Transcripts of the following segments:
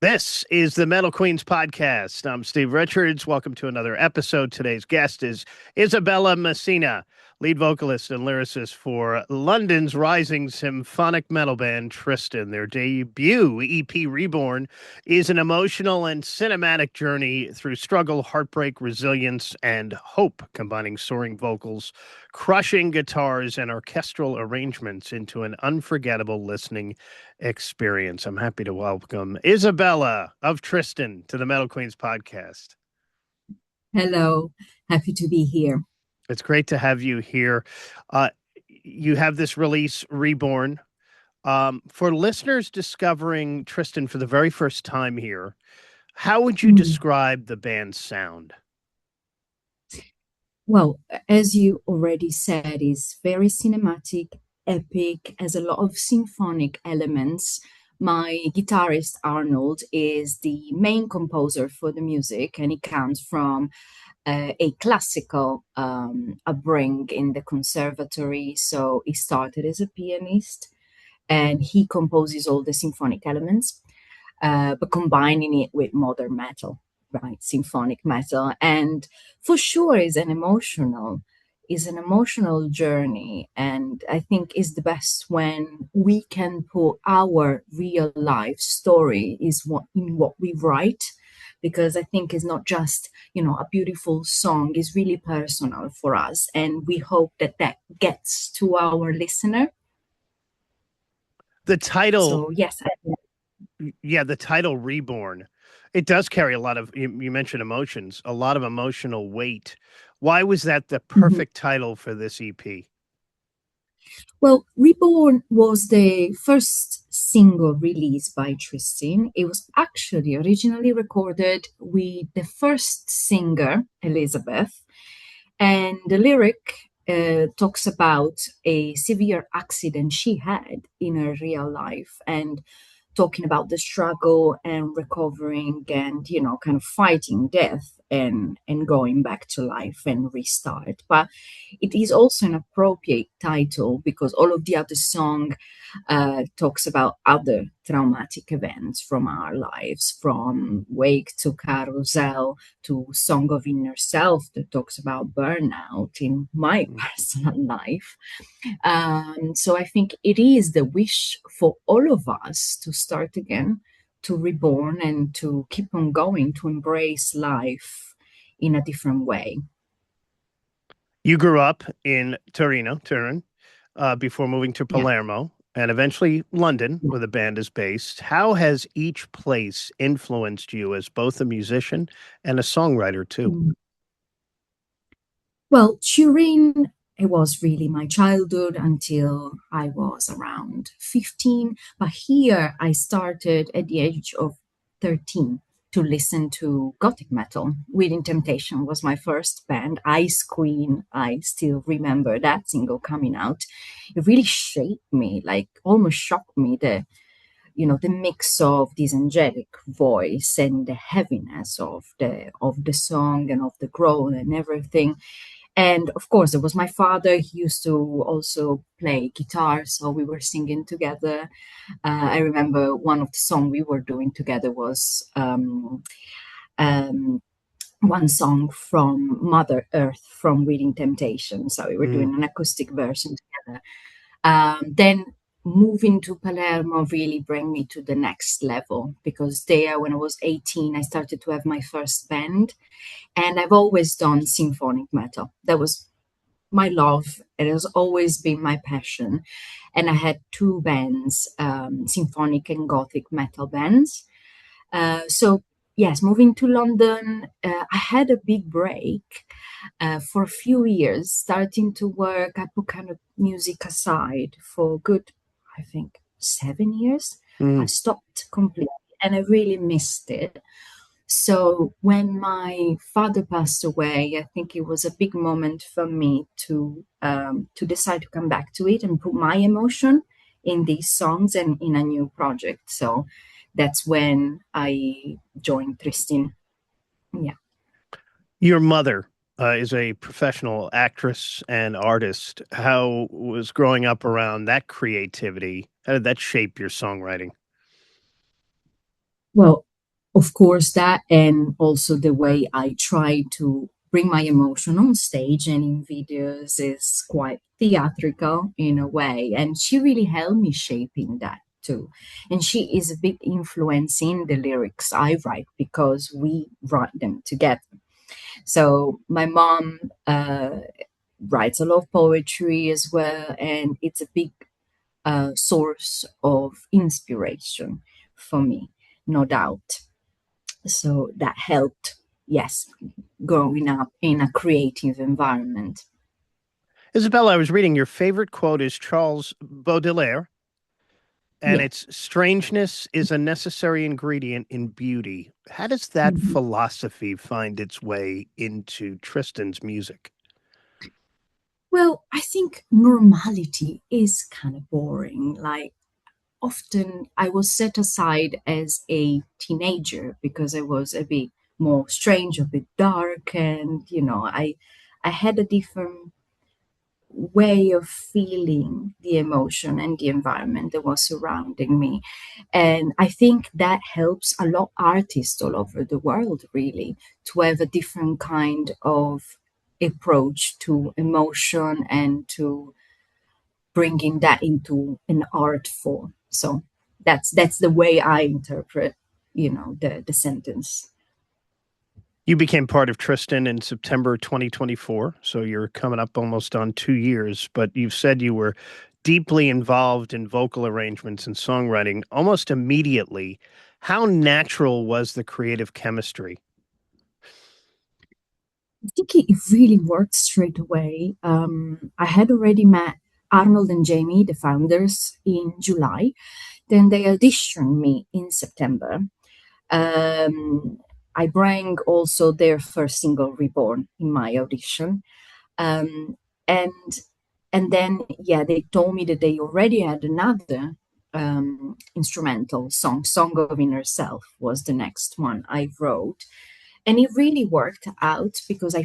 This is the Metal Queens podcast. I'm Steve Richards. Welcome to another episode. Today's guest is Isabella Messina, lead vocalist and lyricist for London's rising symphonic metal band Tristyn. Their debut EP, REBORN, is an emotional and cinematic journey through struggle, heartbreak, resilience, and hope, combining soaring vocals, crushing guitars, and orchestral arrangements into an unforgettable listening experience. I'm happy to welcome Isabella of Tristyn to the Metal Queens podcast. Hello, happy to be here. It's great to have you here. Uh, you have this release, Reborn. For listeners discovering Tristyn for the very first time here, how would you Mm. describe the band's sound? Well, as you already said, it's very cinematic, epic, has a lot of symphonic elements. My guitarist Arnold is the main composer for the music, and he comes from a classical upbringing in the conservatory. So he started as a pianist, and he composes all the symphonic elements. But combining it with modern metal, right? Symphonic metal. And for sure is an emotional journey. And I think is the best when we can put our real life story is what in what we write. Because I think it's not just, a beautiful song, it's really personal for us. And we hope that that gets to our listener. The title, So yes, yeah, the title Reborn, it does carry a lot of, you mentioned emotions, a lot of emotional weight. Why was that the mhm. perfect title for this EP? Well, Reborn was the first single released by Tristyn. It was actually originally recorded with the first singer, Elizabeth, and the lyric talks about a severe accident she had in her real life and talking about the struggle and recovering and kind of fighting death and going back to life and restart. But it is also an appropriate title because all of the other song talks about other traumatic events from our lives, from Wake to Carousel to Song of Inner Self that talks about burnout in my personal life. So I think it is the wish for all of us to start again, to reborn, and to keep on going, to embrace life in a different way. You grew up in Turin, before moving to Yeah. Palermo and eventually London, where the band is based. How has each place influenced you as both a musician and a songwriter, too? Mm. Well, Turin, it was really my childhood until I was around 15. But here I started at the age of 13 to listen to Gothic metal. Within Temptation was my first band. Ice Queen, I still remember that single coming out. It really shaped me, like almost shocked me, the mix of this angelic voice and the heaviness of the song and of the groan and everything. And of course, it was my father. He used to also play guitar, so we were singing together. I remember one of the songs we were doing together was um, one song from Mother Earth from Within Temptation. So we were Mm. doing an acoustic version together. Then moving to Palermo really bring me to the next level because there, when I was 18, I started to have my first band, and I've always done symphonic metal. That was my love. It has always been my passion. And I had two bands, symphonic and gothic metal bands. So, yes, moving to London, I had a big break for a few years, starting to work. I put kind of music aside for good, I think, 7 years. I Mm. stopped completely and I really missed it. So when my father passed away, I think it was a big moment for me to decide to come back to it and put my emotion in these songs and in a new project. So that's when I joined Tristyn. Yeah. Your mother is a professional actress and artist. How was growing up around that creativity? How did that shape your songwriting? Well, of course, that, and also the way I try to bring my emotion on stage and in videos is quite theatrical in a way. And she really helped me shaping that too. And she is a big influence in the lyrics I write because we write them together. So my mom writes a lot of poetry as well, and it's a big source of inspiration for me, no doubt. So that helped, yes, growing up in a creative environment. Isabella, I was reading your favorite quote is Charles Baudelaire, and Yeah. it's strangeness is a necessary ingredient in beauty. How does that Mhm. philosophy find its way into Tristyn's music? Well, I think normality is kind of boring. Like, often I was set aside as a teenager because I was a bit more strange, a bit dark, and I had a different way of feeling the emotion and the environment that was surrounding me. And I think that helps a lot artists all over the world, really, to have a different kind of approach to emotion and to bringing that into an art form. So that's the way I interpret, the sentence. You became part of Tristyn in September 2024, so you're coming up almost on 2 years, but you've said you were deeply involved in vocal arrangements and songwriting almost immediately. How natural was the creative chemistry? I think it really worked straight away. I had already met Arnold and Jamie, the founders, in July. Then they auditioned me in September. Um, I bring also their first single, Reborn, in my audition. Um, and and then, yeah, they told me that they already had another instrumental song. Song of Inner Self was the next one I wrote, and it really worked out because I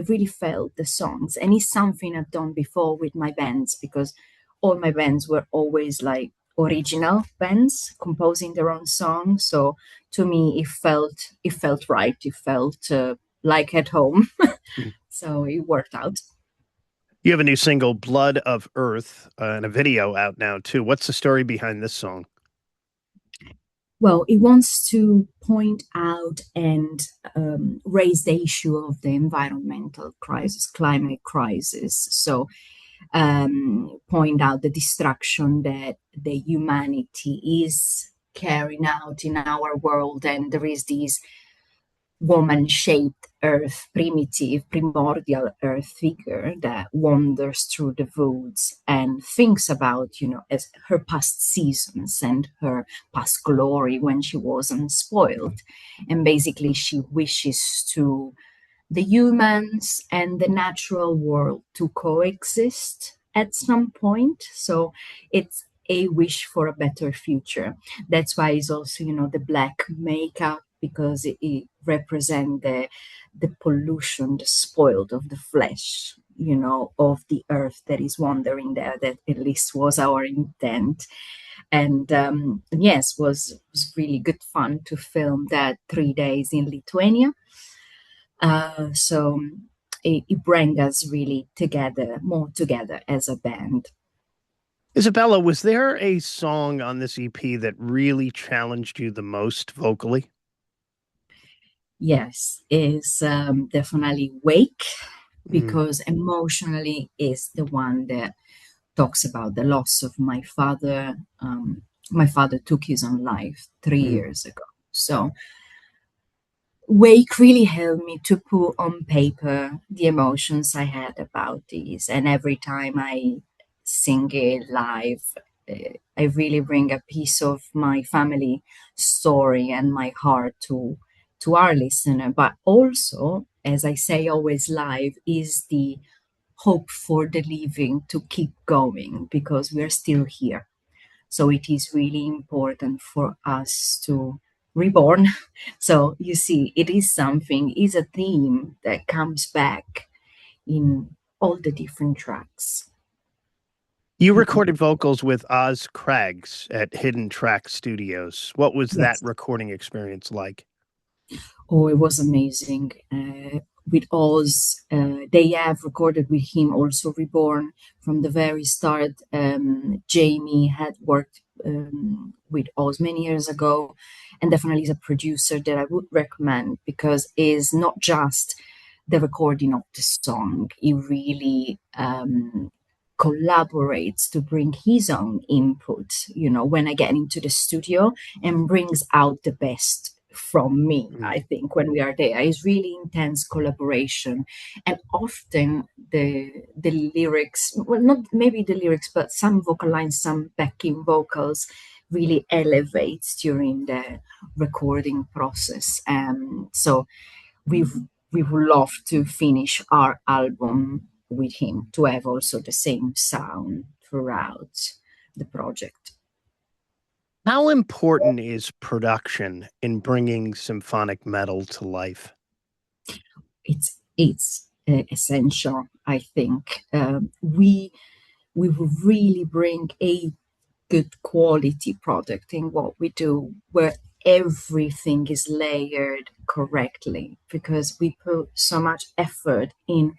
really felt the songs, and it's something I've done before with my bands because all my bands were always like original bands composing their own songs. So to me, it felt right. It felt like at home. Mm. So it worked out. You have a new single, Blood of Earth, and a video out now, too. What's the story behind this song? Well, it wants to point out and raise the issue of the environmental crisis, climate crisis. So, point out the destruction that the humanity is carrying out in our world, and there is this woman shaped earth, primitive, primordial earth figure that wanders through the woods and thinks about, as her past seasons and her past glory when she was unspoiled. And basically, she wishes to the humans and the natural world to coexist at some point. So it's a wish for a better future. That's why it's also, the black makeup because it represents the pollution, the spoiled of the flesh, of the earth that is wandering there. That at least was our intent. And yes, was really good fun to film that 3 days in Lithuania. So it bring us really together, more together as a band. Isabella, was there a song on this EP that really challenged you the most vocally? Yes, is definitely Wake Mm, because emotionally is the one that talks about the loss of my father. My father took his own life three mm. years ago. So Wake really helped me to put on paper the emotions I had about these. And every time I sing it live, I really bring a piece of my family story and my heart to our listener. But also, as I say always live, is the hope for the living to keep going because we're still here. So it is really important for us to reborn. So you see, it is something, is a theme that comes back in all the different tracks. You recorded vocals with Oz Craggs at Hidden Track Studios. What was that Yes. recording experience like? Oh, it was amazing. With Oz, they have recorded with him also Reborn from the very start. Jamie had worked with Oz many years ago, and definitely is a producer that I would recommend because is not just the recording of the song. He really collaborates to bring his own input, when I get into the studio and brings out the best from me. I think when we are there, it's really intense collaboration, and often the lyrics, well, not maybe the lyrics, but some vocal lines, some backing vocals, really elevates during the recording process. So we've we would love to finish our album with him to have also the same sound throughout the project. How important is production in bringing symphonic metal to life? It's essential, I think. We will really bring a good quality product in what we do, where everything is layered correctly, because we put so much effort in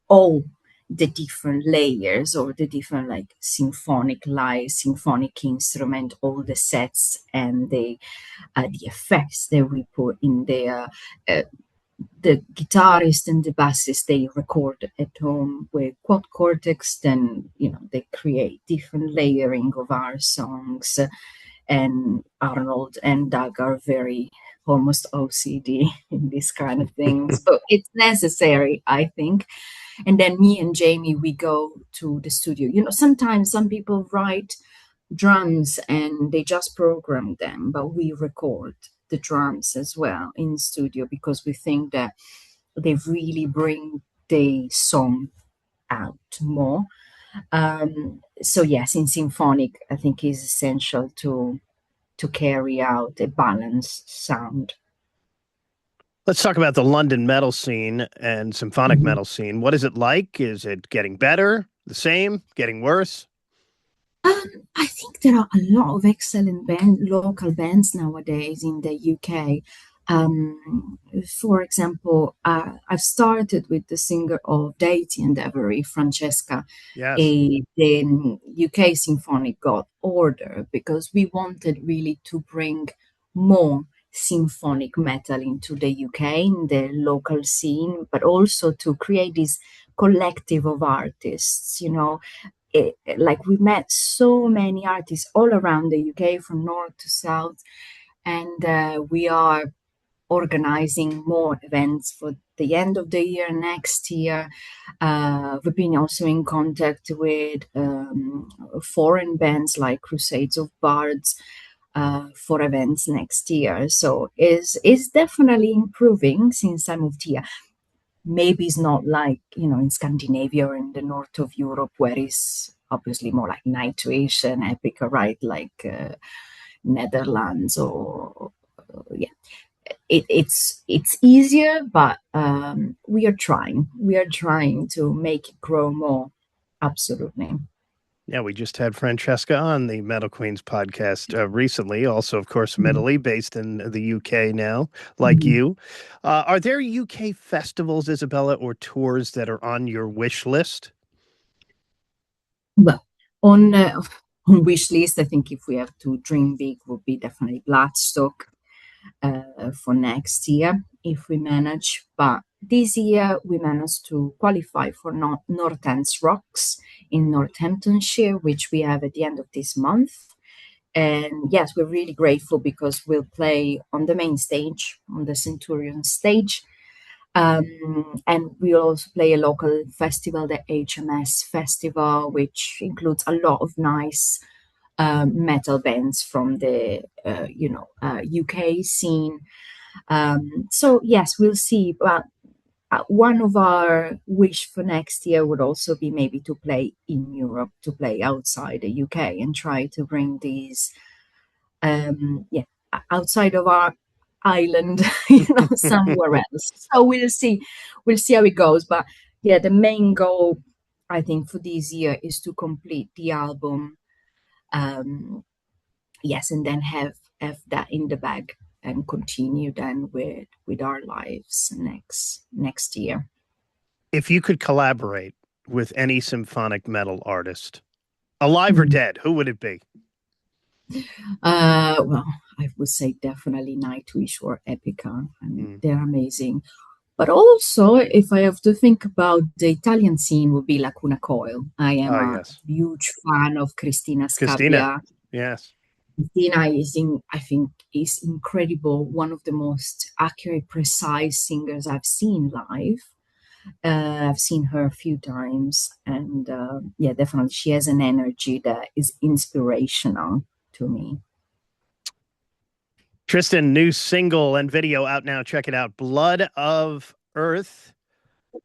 all the different layers or the different like symphonic lights, symphonic instrument, all the sets and the effects that we put in there. The guitarist and the bassist, they record at home with quad cortex, then they create different layering of our songs. And Arnold and Doug are very almost OCD in this kind of things, but it's necessary, I think. And then me and Jamie, we go to the studio. Sometimes some people write drums and they just program them, but we record the drums as well in studio because we think that they really bring the song out more. So yes, in symphonic, I think is essential to carry out a balanced sound. Let's talk about the London metal scene and symphonic Mhm. metal scene. What is it like? Is it getting better, the same, getting worse? I think there are a lot of excellent local bands nowadays in the UK. For example, I've started with the singer of Deity and Every, Francesca, Yes. the UK Symphonic God Order, because we wanted really to bring more symphonic metal into the UK, in the local scene, but also to create this collective of artists, like we met so many artists all around the UK from north to south, and we are organizing more events for the end of the year next year. We've been also in contact with foreign bands like Crusades of Bards for events next year. So is definitely improving since I moved here. Maybe it's not like in Scandinavia or in the north of Europe, where it's obviously more like Nightwish and Epica, right? Like Netherlands or yeah, it's easier, but we are trying. We are trying to make it grow more. Absolutely. Yeah, we just had Francesca on the Metal Queens podcast recently, also, of course, from Mhm. Italy, based in the UK now, like Mhm. you. Are there UK festivals, Isabella, or tours that are on your wish list? Well, on on wish list, I think if we have to dream big, would be definitely Bloodstock for next year if we manage. But this year we managed to qualify for North Ends Rocks in Northamptonshire, which we have at the end of this month. And yes, we're really grateful because we'll play on the main stage, on the Centurion stage. And we'll also play a local festival, the HMS Festival, which includes a lot of nice metal bands from the UK scene. So yes, we'll see. But one of our wish for next year would also be maybe to play in Europe, to play outside the UK, and try to bring these, yeah, outside of our island, somewhere else. So we'll see how it goes. But yeah, the main goal, I think, for this year is to complete the album. Yes, and then have that in the bag and continue then with our lives next year. If you could collaborate with any symphonic metal artist, alive or dead, who would it be? Well, I would say definitely Nightwish or Epica. I mean, they're amazing. But also, if I have to think about the Italian scene, would be Lacuna Coil. I am a huge fan of Cristina Scabbia. Yes. Cristina I think, is incredible. One of the most accurate, precise singers I've seen live. I've seen her a few times, and yeah, definitely, she has an energy that is inspirational to me. Tristyn, new single and video out now. Check it out, Blood of Earth.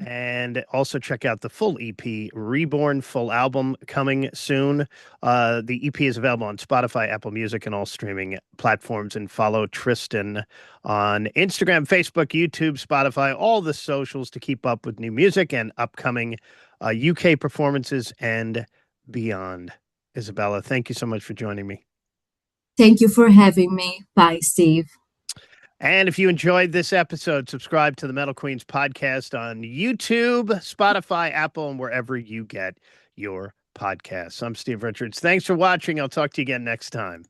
And also check out the full EP, Reborn, full album coming soon. The EP is available on Spotify, Apple Music, and all streaming platforms. And follow Tristyn on Instagram, Facebook, YouTube, Spotify, all the socials to keep up with new music and upcoming UK performances and beyond. Isabella, thank you so much for joining me. Thank you for having me. Bye, Steve. And if you enjoyed this episode, subscribe to the Metal Queens podcast on YouTube, Spotify, Apple, and wherever you get your podcasts. I'm Steve Richards. Thanks for watching. I'll talk to you again next time.